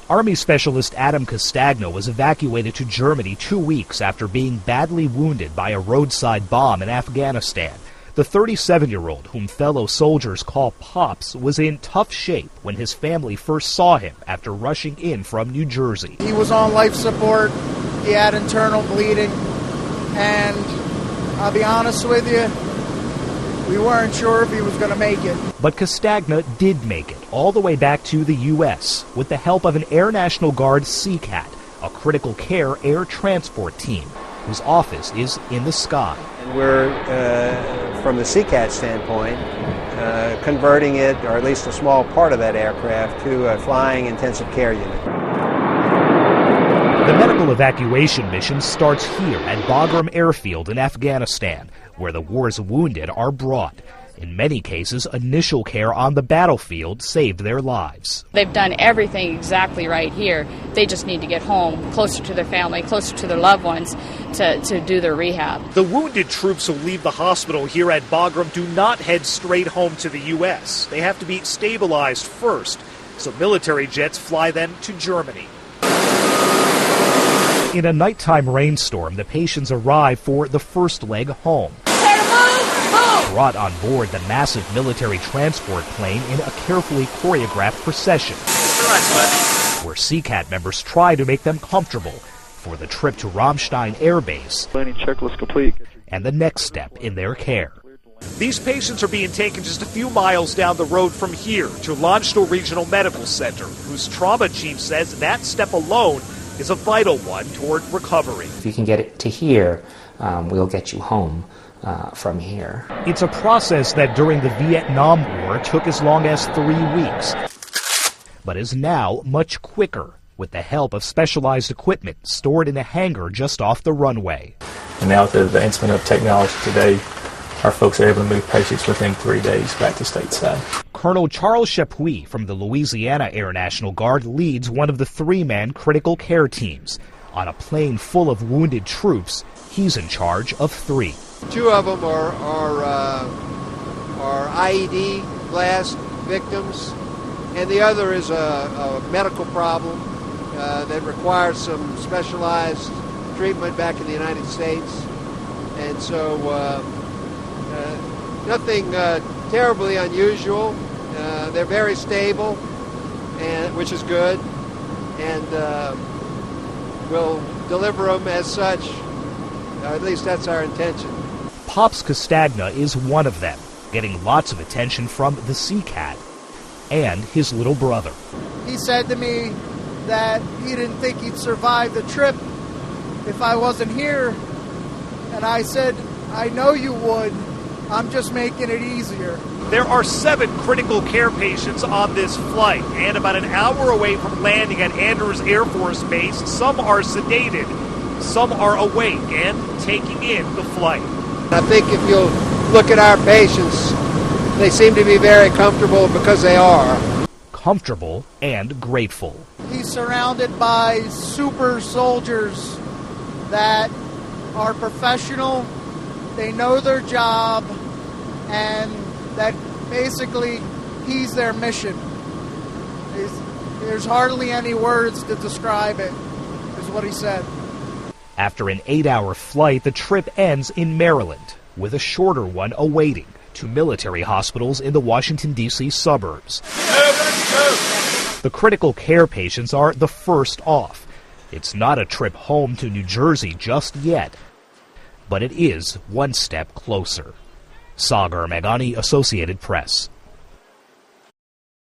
Army Specialist Adam CASTAGNA was evacuated to Germany 2 weeks after being badly wounded by a roadside bomb in Afghanistan. The 37-year-old, whom fellow soldiers call Pops, was in tough shape when his family first saw him after rushing in from New Jersey. He was on life support, he had internal bleeding, and I'll be honest with you, we weren't sure if he was going to make it. But CASTAGNA did make it all the way back to the U.S. with the help of an Air National Guard CCAT, a critical care air transport team, whose office is in the sky. And we're, from the CCAT standpoint, converting it, or at least a small part of that aircraft, to a flying intensive care unit. The medical evacuation mission starts here at Bagram Airfield in Afghanistan, where the war's wounded are brought. In many cases, initial care on the battlefield saved their lives. They've done everything exactly right here. They just need to get home, closer to their family, closer to their loved ones, to do their rehab. The wounded troops who leave the hospital here at Bagram do not head straight home to the U.S. They have to be stabilized first, so military jets fly them to Germany. In a nighttime rainstorm, the patients arrive for the first leg home. Brought on board the massive military transport plane in a carefully choreographed procession, where CCAT members try to make them comfortable for the trip to RAMSTEIN Air Base Landing checklist complete. and the next step in their care. These patients are being taken just a few miles down the road from here to LANDSTUHL Regional Medical Center, whose trauma chief says that step alone is a vital one toward recovery. If you can get it to here, we'll get you home from here. It's a process that during the Vietnam War took as long as 3 weeks, but is now much quicker with the help of specialized equipment stored in a hangar just off the runway. And now with the advancement of technology today, our folks are able to move patients within 3 days back to stateside. Colonel Charles CHAPPUIS from the Louisiana Air National Guard leads one of the 3-man critical care teams. On a plane full of wounded troops, he's in charge of 3. 2 of them are IED blast victims, and the other is a medical problem that requires some specialized treatment back in the United States. And so nothing terribly unusual. They're very stable, and which is good, and we'll deliver them as such. At least that's our intention. Pops CASTAGNA is one of them, getting lots of attention from the CCAT and his little brother. He said to me that he didn't think he'd survive the trip if I wasn't here, and I said, I know you would. I'm just making it easier. There are 7 critical care patients on this flight, and about an hour away from landing at Andrews Air Force Base, some are sedated, some are awake and taking in the flight. I think if you'll look at our patients, they seem to be very comfortable because they are. Comfortable and grateful. He's surrounded by super soldiers that are professional, they know their job, and that basically he's their mission. There's hardly any words to describe it, is what he said. After an 8-hour flight, the trip ends in Maryland, with a shorter one awaiting to military hospitals in the Washington, D.C. suburbs. The critical care patients are the first off. It's not a trip home to New Jersey just yet, but it is one step closer. Sagar, Meghani, Associated Press.